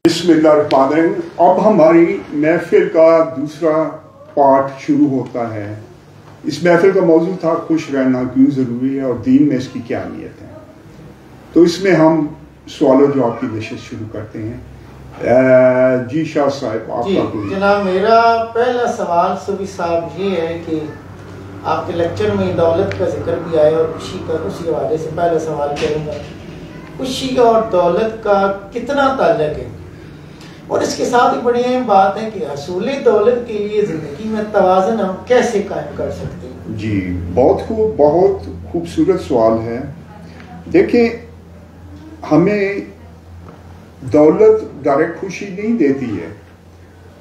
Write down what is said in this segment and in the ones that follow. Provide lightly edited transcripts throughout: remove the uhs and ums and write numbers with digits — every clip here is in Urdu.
بسم اللہ الرحمن الرحیم۔ اب ہماری محفل کا دوسرا پارٹ شروع ہوتا ہے۔ اس محفل کا موضوع تھا خوش رہنا کیوں ضروری ہے اور دین میں اس کی کیا اہمیت ہے۔ تو اس میں ہم سوال و جواب کی نشست شروع کرتے ہیں۔ جی شاہ صاحب، آپ کا کوئی؟ جناب، میرا پہلا سوال صوفی صاحب یہ ہے کہ آپ کے لیکچر میں دولت کا ذکر بھی آیا اور خوشی کا، اسی حوالے سے پہلا سوال کروں گا، خوشی کا اور دولت کا کتنا تعلق ہے؟ اور اس کے ساتھ ایک بڑی اہم بات ہے کہ حصول دولت کے لیے زندگی میں توازن ہم کیسے قائم کر سکتے ہیں؟ جی، بہت خوبصورت سوال ہے۔ دیکھیں، ہمیں دولت ڈائریکٹ خوشی نہیں دیتی ہے،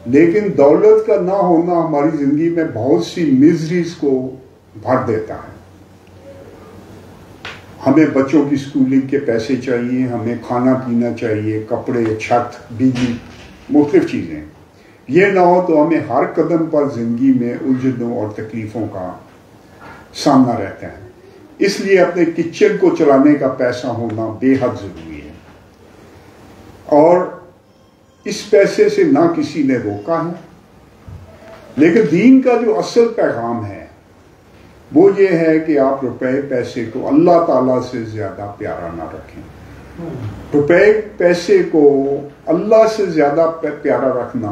لیکن دولت کا نہ ہونا ہماری زندگی میں بہت سی میزریز کو بھر دیتا ہے۔ ہمیں بچوں کی سکولنگ کے پیسے چاہیے، ہمیں کھانا پینا چاہیے، کپڑے، چھت، بجلی، مختلف چیزیں۔ یہ نہ ہو تو ہمیں ہر قدم پر زندگی میں الجھنوں اور تکلیفوں کا سامنا رہتا ہے۔ اس لیے اپنے کچن کو چلانے کا پیسہ ہونا بے حد ضروری ہے، اور اس پیسے سے نہ کسی نے روکا ہے۔ لیکن دین کا جو اصل پیغام ہے وہ یہ ہے کہ آپ روپے پیسے کو اللہ تعالیٰ سے زیادہ پیارا نہ رکھیں۔ روپے پیسے کو اللہ سے زیادہ پیارا رکھنا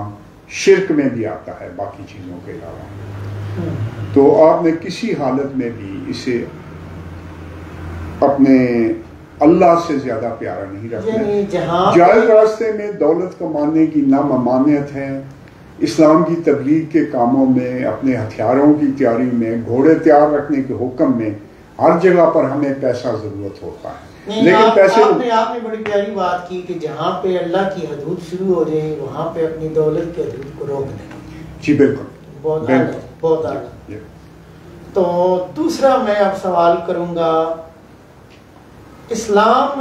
شرک میں بھی آتا ہے، باقی چیزوں کے علاوہ۔ تو آپ نے کسی حالت میں بھی اسے اپنے اللہ سے زیادہ پیارا نہیں رکھنا۔ جائز راستے میں دولت کمانے کی ناممانعت ہے۔ اسلام کی تبلیغ کے کاموں میں، اپنے ہتھیاروں کی تیاری میں، گھوڑے تیار رکھنے کے حکم میں، ہر جگہ پر ہمیں پیسہ ضرورت ہوتا ہے۔ لیکن پیسے آپ نے بڑی پیاری بات کی کہ جہاں پہ اللہ کی حدود شروع ہو جائے وہاں پہ اپنی دولت کی حدود کو روک دیں۔ جی بالکل، بہت اعلیٰ۔ تو دوسرا میں اب سوال کروں گا، اسلام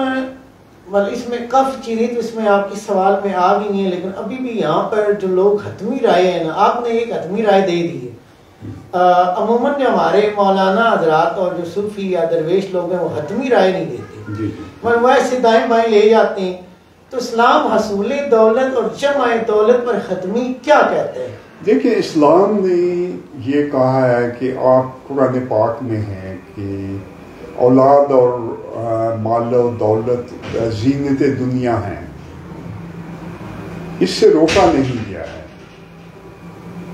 اس میں کافی چیزیں تو اس میں آپ کی سوال میں آ گئی ہیں، لیکن ابھی بھی یہاں پر جو لوگ حتمی رائے ہیں نا، آپ نے ایک حتمی رائے دے دی ہے۔ عموماً جو ہمارے مولانا حضرات اور جو صوفی یا درویش لوگ ہیں وہ حتمی رائے نہیں دیتے، مگر وہ ایسے دائیں بائیں لے جاتے ہیں۔ تو اسلام حصول دولت اور جمع دولت پر حتمی کیا کہتے ہیں؟ دیکھیں، اسلام نے یہ کہا ہے کہ آپ قرآن پاک میں ہے کہ اولاد اور مال و دولت زینت دنیا ہیں، اس سے روکا نہیں گیا ہے،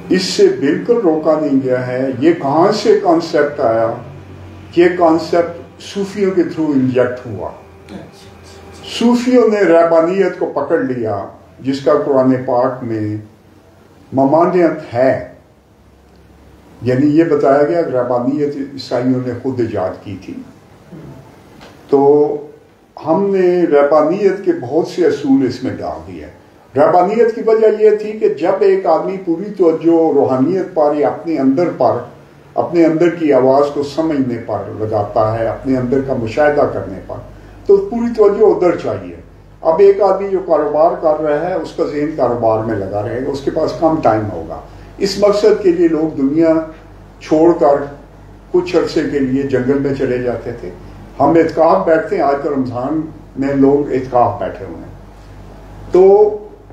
اس سے بالکل روکا نہیں گیا ہے۔ یہ کہاں سے کانسیپٹ آیا؟ یہ کانسیپٹ صوفیوں کے تھرو انجیکٹ ہوا۔ صوفیوں نے رہبانیت کو پکڑ لیا، جس کا قرآن پاک میں ممانعت ہے، یعنی یہ بتایا گیا کہ رہبانیت عیسائیوں نے خود ایجاد کی تھی۔ تو ہم نے رہبانیت کے بہت سے اصول اس میں ڈال دیے۔ رہبانیت کی وجہ یہ تھی کہ جب ایک آدمی پوری توجہ روحانیت پر یا اپنے اندر کی آواز کو سمجھنے پر لگاتا ہے، اپنے اندر کا مشاہدہ کرنے پر، تو پوری توجہ ادھر چاہیے۔ اب ایک آدمی جو کاروبار کر رہا ہے، اس کا ذہن کاروبار میں لگا رہے گا، اس کے پاس کم ٹائم ہوگا۔ اس مقصد کے لیے لوگ دنیا چھوڑ کر کچھ عرصے کے لیے جنگل میں چلے جاتے تھے۔ ہم اعتکاف بیٹھتے ہیں، آج تو رمضان میں لوگ اعتکاف بیٹھے ہوئے ہیں۔ تو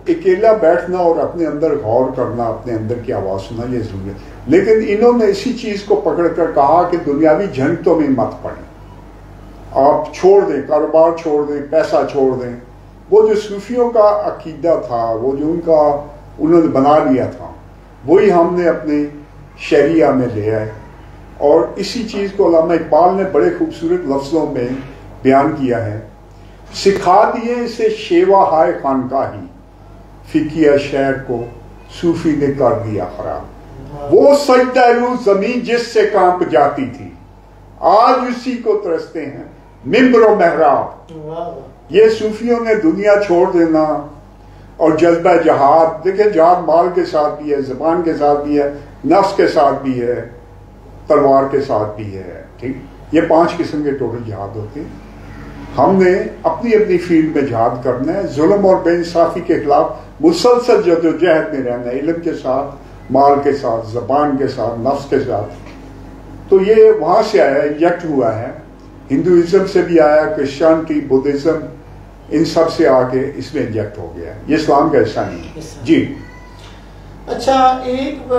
اکیلا بیٹھنا اور اپنے اندر غور کرنا، اپنے اندر کی آواز سننا، یہ ضروری ہے۔ لیکن انہوں نے اسی چیز کو پکڑ کر کہا کہ دنیاوی جھنجٹوں میں مت پڑیں، آپ چھوڑ دیں، کاروبار چھوڑ دیں، پیسہ چھوڑ دیں۔ وہ جو صوفیوں کا عقیدہ تھا، وہ جو انہوں نے بنا لیا تھا، وہی ہم نے اپنے شریعہ میں لے آئے۔ اور اسی چیز کو علامہ اقبال نے بڑے خوبصورت لفظوں میں بیان کیا ہے، سکھا دیے اسے شیوا ہائے خانقاہی، فقیہ شہر کو صوفی نے کر دیا خراب۔ وہ سجدہ روح زمین جس سے کانپ جاتی تھی، آج اسی کو ترستے ہیں ممبر و محراب۔ یہ صوفیوں نے دنیا چھوڑ دینا اور جذبہ جہاد، دیکھیں جہاد مال کے ساتھ بھی ہے، زبان کے ساتھ بھی ہے، نفس کے ساتھ بھی ہے، تلوار کے ساتھ بھی ہے، ٹھیک؟ یہ 5 قسم کے ٹوٹل جہاد ہوتے ہیں۔ ہم نے اپنی اپنی فیلڈ میں جہاد کرنا ہے، ظلم اور بے انصافی کے خلاف مسلسل جدوجہد میں رہنا ہے، علم کے ساتھ، مال کے ساتھ، زبان کے ساتھ، نفس کے ساتھ۔ تو یہ وہاں سے آیا، انجیکٹ ہوا ہے، ہندوازم سے بھی آیا، کرسچینٹی، بدھزم، ان سب سے آ کے اس میں انجیکٹ ہو گیا. یہ اسلام کا حصہ نہیں ہے. جی اچھا، ایک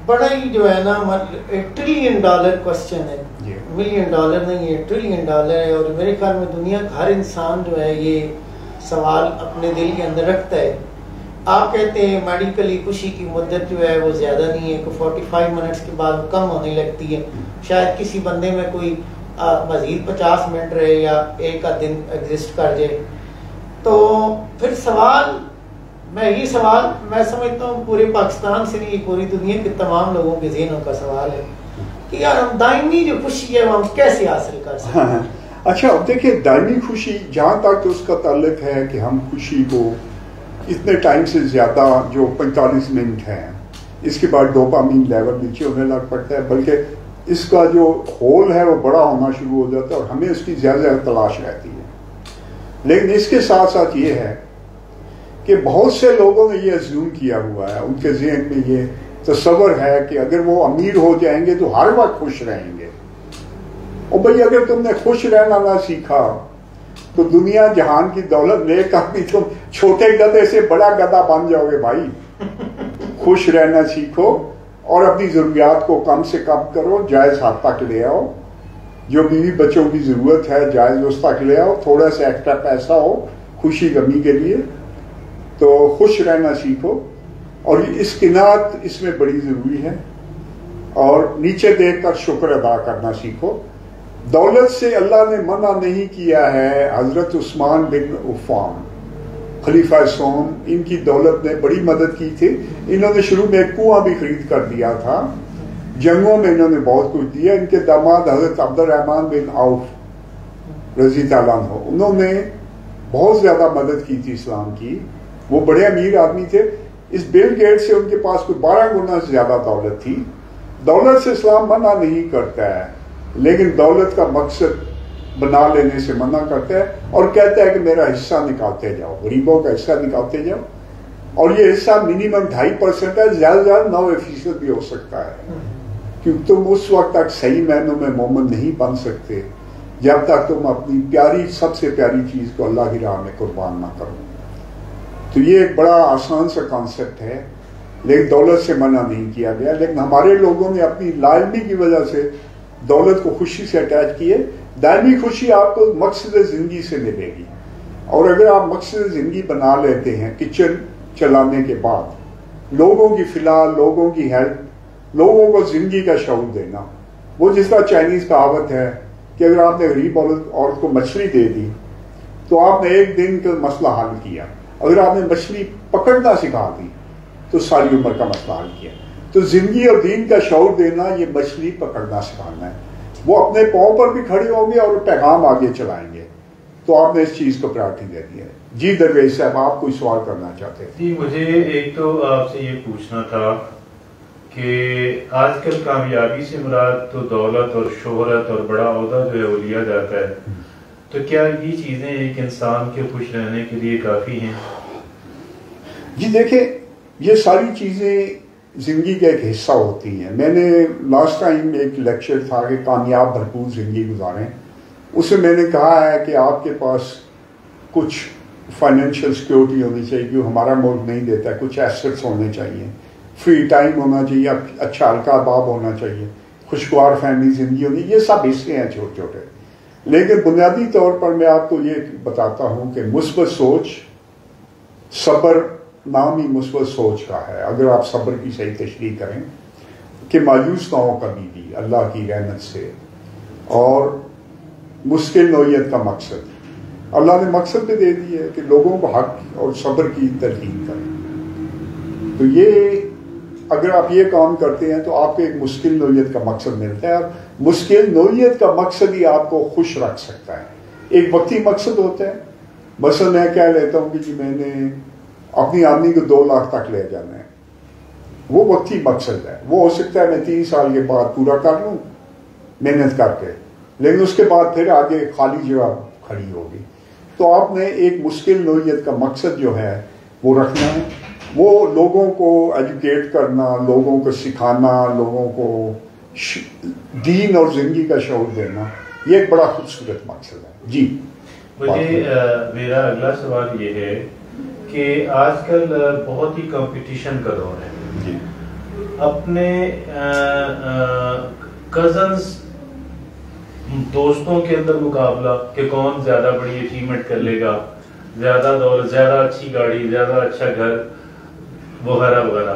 بڑا ہی جو ہے نا $1 ٹریلین کوشچن ہے. $1 ملین نہیں ہے، $1 ٹریلین ہے. اور میرے خیال میں دنیا کا ہر انسان جو ہے یہ سوال اپنے دل کے اندر رکھتا ہے. آپ کہتے ہیں میڈیکلی خوشی کی مدت جو ہے وہ زیادہ نہیں ہے، کہ 45 منٹس کے بعد کم ہونے لگتی ہے. شاید کسی بندے میں کوئی مزید 50 منٹ رہے یا ایک کا دن ایگزسٹ کر جائے. تو پھر سوال میں سمجھتا ہوں پورے پاکستان سے نہیں، پوری دنیا کے تمام لوگوں کے ذہنوں کا سوال ہے کہ یار ہم دائمی جو خوشی ہے وہ ہم کیسے حاصل کر سکتے ہیں. اچھا اب دیکھیں، دائمی خوشی جہاں تک اس کا تعلق ہے کہ ہم خوشی کو اتنے ٹائم سے زیادہ جو 45 منٹ ہے اس کے بعد ڈوپامین لیول نیچے ہونے لگ پڑتا ہے، بلکہ اس کا جو ہول ہے وہ بڑا ہونا شروع ہو جاتا ہے اور ہمیں اس کی زیادہ زیادہ تلاش رہتی ہے. لیکن اس کے ساتھ ساتھ یہ ہے کہ بہت سے لوگوں نے یہ ازیوم کیا ہوا ہے، ان کے ذہن میں یہ تصور ہے کہ اگر وہ امیر ہو جائیں گے تو ہر وقت خوش رہیں گے. اور بھئی اگر تم نے خوش رہنا نہ سیکھا تو دنیا جہان کی دولت لے کر بھی تم چھوٹے گدھے سے بڑا گدھا بن جاؤ گے. بھائی خوش رہنا سیکھو اور اپنی ضروریات کو کم سے کم کرو، جائز حد تک لے آؤ. جو بیوی بچوں کی ضرورت ہے جائز اس تک لے آؤ، تھوڑا سا ایکسٹرا پیسہ ہو خوشی غمی کے لیے. تو خوش رہنا سیکھو، اور اس قناعت اس میں بڑی ضروری ہے. اور نیچے دیکھ کر شکر ادا کرنا سیکھو. دولت سے اللہ نے منع نہیں کیا ہے. حضرت عثمان بن عفان خلیفہ سوم، ان کی دولت نے بڑی مدد کی تھی. انہوں نے شروع میں ایک کنواں بھی خرید کر دیا تھا، جنگوں میں انہوں نے بہت کچھ دیا. ان کے داماد حضرت عبد الرحمن بن عوف رضی اللہ عنہ، انہوں نے بہت زیادہ مدد کی تھی اسلام کی. وہ بڑے امیر آدمی تھے. اس بل گیٹ سے ان کے پاس کوئی 12 گنا سے زیادہ دولت تھی. دولت سے اسلام منع نہیں کرتا ہے، لیکن دولت کا مقصد بنا لینے سے منع کرتا ہے اور کہتا ہے کہ میرا حصہ نکالتے جاؤ، غریبوں کا حصہ نکالتے جاؤ. اور یہ حصہ منیمم 2.5% ہے، زیادہ زیادہ 9% بھی ہو سکتا ہے. کیونکہ تم اس وقت تک صحیح معنوں میں مومن نہیں بن سکتے جب تک تم اپنی پیاری، سب سے پیاری چیز کو اللہ کی راہ میں قربان نہ کرو. تو یہ ایک بڑا آسان سا کانسیپٹ ہے، لیکن دولت سے منع نہیں کیا گیا. لیکن ہمارے لوگوں نے اپنی لا علمی کی وجہ سے دولت کو خوشی سے اٹیچ کیے. دائمی خوشی آپ کو مقصد زندگی سے ملے گی، اور اگر آپ مقصد زندگی بنا لیتے ہیں کچن چلانے کے بعد، لوگوں کی فلاح، لوگوں کی ہیلپ، لوگوں کو زندگی کا شعور دینا. وہ جس طرح چائنیز کہاوت ہے کہ اگر آپ نے غریب عورت کو مچھلی دے دی تو آپ نے ایک دن کا مسئلہ حل کیا. اگر آپ نے مچھلی پکڑنا سکھا دی تو ساری عمر کا مسئلہ حل کیا. تو زندگی اور دین کا شعور دینا یہ مچھلی پکڑنا سکھانا ہے. وہ اپنے پاؤں پر بھی کھڑے ہوں گے اور پیغام آگے چلائیں گے. تو آپ نے اس چیز کو پرائرٹی دے دی ہے. جی درویش صاحب، آپ کوئی سوال کرنا چاہتے ہیں؟ جی، مجھے ایک تو آپ سے یہ پوچھنا تھا کہ آج کل کامیابی سے مراد تو دولت اور شہرت اور بڑا عہدہ جو ہے وہ لیا جاتا ہے، تو کیا یہ چیزیں ایک انسان کے خوش رہنے کے لیے کافی ہیں؟ جی دیکھیں، یہ ساری چیزیں زندگی کا ایک حصہ ہوتی ہیں. میں نے لاسٹ ٹائم ایک لیکچر تھا کہ کامیاب بھرپور زندگی گزاریں. اس میں نے کہا ہے کہ آپ کے پاس کچھ فائنینشیل سیکیورٹی ہونی چاہیے، جو ہمارا ملک نہیں دیتا ہے. کچھ ایسٹس ہونے چاہیے، فری ٹائم ہونا چاہیے، اچھا ہلکا باب ہونا چاہیے، خوشگوار فیملی زندگی ہونی. یہ سب حصے ہیں چھوٹے چھوٹے. لیکن بنیادی طور پر میں آپ کو یہ بتاتا ہوں کہ مثبت سوچ، صبر نام ہی مثبت سوچ کا ہے. اگر آپ صبر کی صحیح تشریح کریں کہ مایوس نہ ہو کبھی بھی اللہ کی رحمت سے، اور مشکل نوعیت کا مقصد اللہ نے مقصد بھی دے دی ہے کہ لوگوں کو حق اور صبر کی تلقین کریں. تو یہ اگر آپ یہ کام کرتے ہیں تو آپ کو ایک مشکل نوعیت کا مقصد ملتا ہے. اور مشکل نوعیت کا مقصد ہی آپ کو خوش رکھ سکتا ہے. ایک وقتی مقصد ہوتا ہے. مثلا میں کہہ لیتا ہوں کہ جی میں نے اپنی آمدنی کو 2 لاکھ تک لے جانا ہے، وہ وقتی مقصد ہے. وہ ہو سکتا ہے میں 3 سال کے بعد پورا کر لوں محنت کر کے، لیکن اس کے بعد پھر آگے خالی جگہ کھڑی ہوگی. تو آپ نے ایک مشکل نوعیت کا مقصد جو ہے وہ رکھنا ہے. وہ لوگوں کو ایجوکیٹ کرنا، لوگوں کو سکھانا، لوگوں کو دین اور زندگی کا شعور دینا، یہ ایک بڑا خوبصورت مقصد ہے. جی مجھے میرا اگلا سوال یہ ہے کہ آج کل بہت ہی کمپٹیشن کا دور ہے. اپنے کزنز دوستوں کے اندر مقابلہ کہ کون زیادہ بڑی اچیومنٹ کر لے گا, زیادہ دولت, زیادہ اچھی گاڑی, زیادہ اچھا گھر وغیرہ وغیرہ.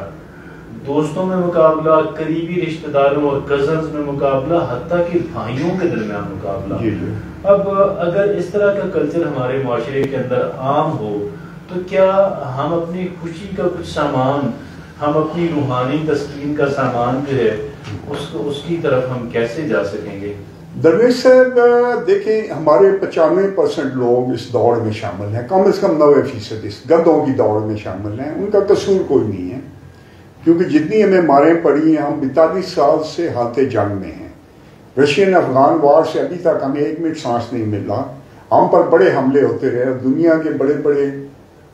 دوستوں میں مقابلہ, قریبی رشتہ داروں اور کزنز میں مقابلہ, حتیٰ کہ بھائیوں کے درمیان مقابلہ. اب اگر اس طرح کا کلچر ہمارے معاشرے کے اندر عام ہو تو کیا ہم اپنی خوشی کا کچھ سامان, ہم اپنی روحانی تسکین کا سامان جو ہے اس کی طرف ہم کیسے جا سکیں گے؟ درویش صاحب دیکھیں, ہمارے 95% لوگ اس دوڑ میں شامل ہیں, کم از کم 90% اس گدوں کی دوڑ میں شامل ہیں. ان کا قصور کوئی نہیں ہے, کیونکہ جتنی ہمیں ماریں پڑی ہیں, ہم 42 سال سے حالت جنگ میں ہیں. رشین افغان وار سے ابھی تک ہمیں 1 منٹ سانس نہیں ملا. ہم پر بڑے حملے ہوتے رہے, دنیا کے بڑے بڑے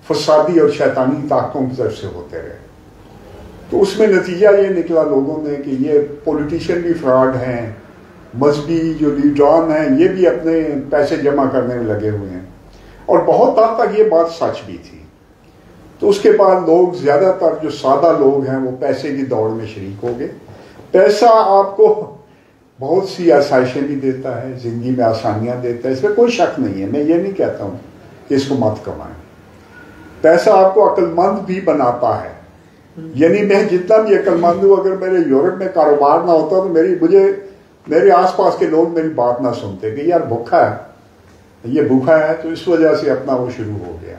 فسادی اور شیطانی طاقتوں کی طرف سے ہوتے رہے. تو اس میں نتیجہ یہ نکلا لوگوں نے کہ یہ پولیٹیشین بھی فراڈ ہیں, مذہبی جو لیڈران ہیں یہ بھی اپنے پیسے جمع کرنے میں لگے ہوئے ہیں. اور بہت حد تک یہ بات سچ بھی تھی. تو اس کے بعد لوگ, زیادہ تر جو سادہ لوگ ہیں, وہ پیسے کی دوڑ میں شریک ہو گئے. پیسہ آپ کو بہت سی آسائشیں بھی دیتا ہے, زندگی میں آسانیاں دیتا ہے, اس میں کوئی شک نہیں ہے. میں یہ نہیں کہتا ہوں کہ اس کو مت کمائیں. پیسہ آپ کو عقل مند بھی بناتا ہے. یعنی میں جتنا بھی عقل مند ہوں, اگر میرے یورپ میں کاروبار نہ ہوتا تو میرے آس پاس کے لوگ میری بات نہ سنتے کہ یار بھوکا ہے, یہ بھوکا ہے, تو اس وجہ سے اپنا وہ شروع ہو گیا.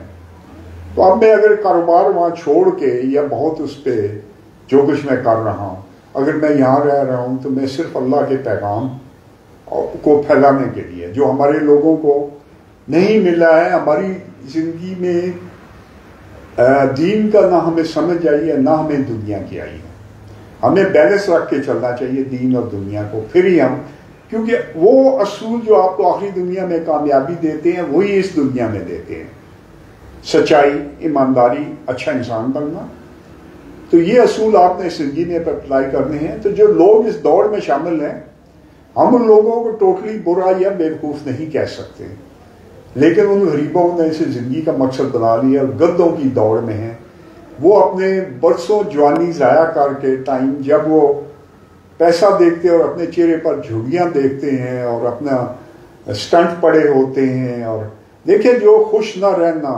تو اب میں اگر کاروبار وہاں چھوڑ کے, یا بہت اس پہ جو کچھ میں کر رہا ہوں, اگر میں یہاں رہ رہا ہوں تو میں صرف اللہ کے پیغام کو پھیلانے کے لیے, جو ہمارے لوگوں کو نہیں ملا ہے. ہماری زندگی میں دین کا نہ ہمیں سمجھ آئی ہے, نہ ہمیں دنیا کی آئی ہے. ہمیں بیلنس رکھ کے چلنا چاہیے دین اور دنیا کو, پھر ہی ہم, کیونکہ وہ اصول جو آپ کو آخری دنیا میں کامیابی دیتے ہیں وہی اس دنیا میں دیتے ہیں. سچائی, ایمانداری, اچھا انسان بننا. تو یہ اصول آپ نے زندگی میں اپلائی کرنے ہیں. تو جو لوگ اس دوڑ میں شامل ہیں, ہم ان لوگوں کو ٹوٹلی برا یا بیوقوف نہیں کہہ سکتے, لیکن ان غریبوں نے اسے زندگی کا مقصد بنا لیا اور گدوں کی دوڑ میں ہیں. وہ اپنے برسوں جوانی ضائع کر کے ٹائم, جب وہ پیسہ دیکھتے اور اپنے چہرے پر جھوڑیاں دیکھتے ہیں اور اپنا سٹنٹ پڑے ہوتے ہیں. اور دیکھیں, جو خوش نہ رہنا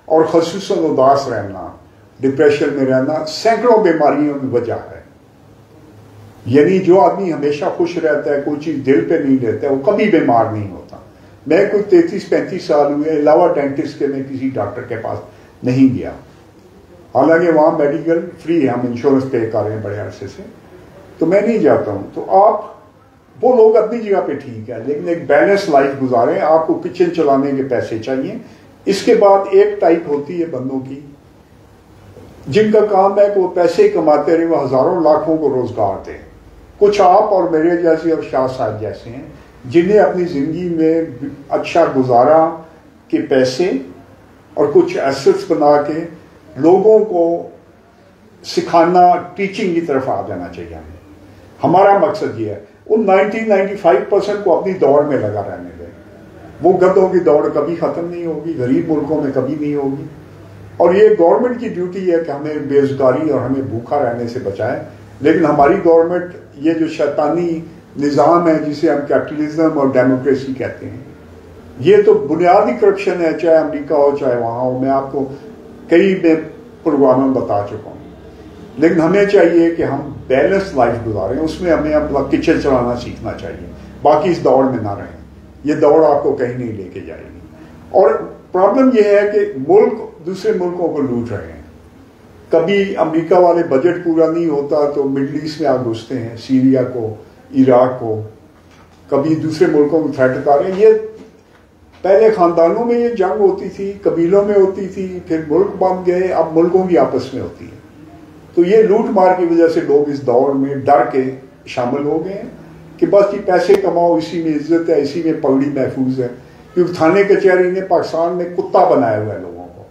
اور خصوصاً اداس رہنا, ڈپریشن میں رہنا, سینکڑوں بیماریوں کی وجہ ہے. یعنی جو آدمی ہمیشہ خوش رہتا ہے, کوئی چیز دل پہ نہیں لیتا ہے, وہ کبھی بیمار نہیں ہوتا. میں کوئی 33-35 سال ہوئے, علاوہ ڈینٹسٹ کے میں کسی ڈاکٹر کے پاس نہیں گیا. حالانکہ وہاں میڈیکل فری ہے, ہم انشورنس پے کر رہے ہیں بڑے عرصے سے, تو میں نہیں جاتا ہوں. تو آپ, وہ لوگ اپنی جگہ پہ ٹھیک ہے, لیکن ایک بیلنس لائف گزاریں. آپ کو کچن چلانے کے پیسے چاہیے. اس کے بعد ایک ٹائپ ہوتی ہے بندوں کی جن کا کام ہے کہ وہ پیسے کماتے رہے, وہ ہزاروں لاکھوں کو روزگار دیں. کچھ آپ اور میرے جیسے اور شاہ صاحب جیسے ہیں جنہیں اپنی زندگی میں اچھا گزارا کے پیسے اور کچھ ایسٹس بنا کے لوگوں کو سکھانا, ٹیچنگ کی طرف آ جانا چاہیے. ہمارا مقصد یہ ہے. ان 90-95% کو اپنی دوڑ میں لگا رہنے دیں. وہ گدوں کی دوڑ کبھی ختم نہیں ہوگی, غریب ملکوں میں کبھی نہیں ہوگی. اور یہ گورنمنٹ کی ڈیوٹی ہے کہ ہمیں بے روزگاری اور ہمیں بھوکا رہنے سے بچائے. لیکن ہماری گورنمنٹ, یہ جو شیطانی نظام ہے جسے ہم کیپٹلزم اور ڈیموکریسی کہتے ہیں, یہ تو بنیادی کرپشن ہے, چاہے امریکہ ہو چاہے وہاں ہو. میں آپ کو کئی میں پروگراموں میں بتا چکا ہوں. لیکن ہمیں چاہیے کہ ہم بیلنس لائف گزاریں. اس میں ہمیں اپنا کچن چلانا سیکھنا چاہیے, باقی اس دوڑ میں نہ رہیں. یہ دوڑ آپ کو کہیں نہیں لے کے جائے گی. اور پرابلم یہ ہے کہ ملک دوسرے ملکوں کو لوٹ رہے ہیں. کبھی امریکہ والے بجٹ پورا نہیں ہوتا تو مڈل ایسٹ میں آپ گھستے ہیں, سیریا کو, عراق کو. کبھی دوسرے ملکوں کو تھریٹ کر رہے ہیں. یہ پہلے خاندانوں میں یہ جنگ ہوتی تھی, قبیلوں میں ہوتی تھی, پھر ملک بن گئے, اب ملکوں کی آپس میں ہوتی ہے. تو یہ لوٹ مار کی وجہ سے لوگ اس دور میں ڈر کے شامل ہو گئے ہیں کہ بس یہ پیسے کماؤ, اسی میں عزت ہے, اسی میں پگڑی محفوظ ہے. کیونکہ تھانے کچہری نے پاکستان میں کتا بنایا ہوا ہے لوگوں کو.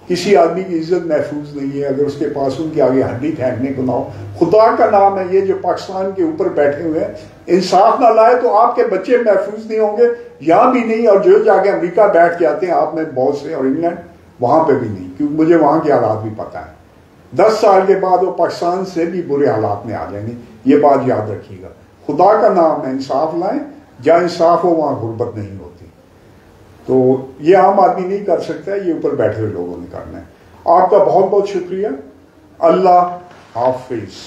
کسی آدمی کی عزت محفوظ نہیں ہے اگر اس کے پاس ان کے آگے ہڈی پھینکنے کو نہ ہو. خدا کا نام ہے یہ جو پاکستان کے اوپر بیٹھے ہوئے ہیں انصاف نہ لائے تو آپ کے بچے محفوظ نہیں ہوں گے یہاں بھی نہیں, اور جو جا کے امریکہ بیٹھ کے آتے ہیں آپ میں بہت سے, اور انگلینڈ وہاں پہ بھی نہیں, کیونکہ مجھے وہاں کے حالات بھی پتہ ہے. 10 سال کے بعد وہ پاکستان سے بھی برے حالات میں آ جائیں گے, یہ بات یاد رکھیے گا. خدا کا نام ہے انصاف لائیں, جہاں انصاف ہو وہاں غربت نہیں ہوتی. تو یہ عام آدمی نہیں کر سکتا, یہ اوپر بیٹھے ہوئے لوگوں نے کرنا ہے. آپ کا بہت بہت شکریہ. اللہ حافظ.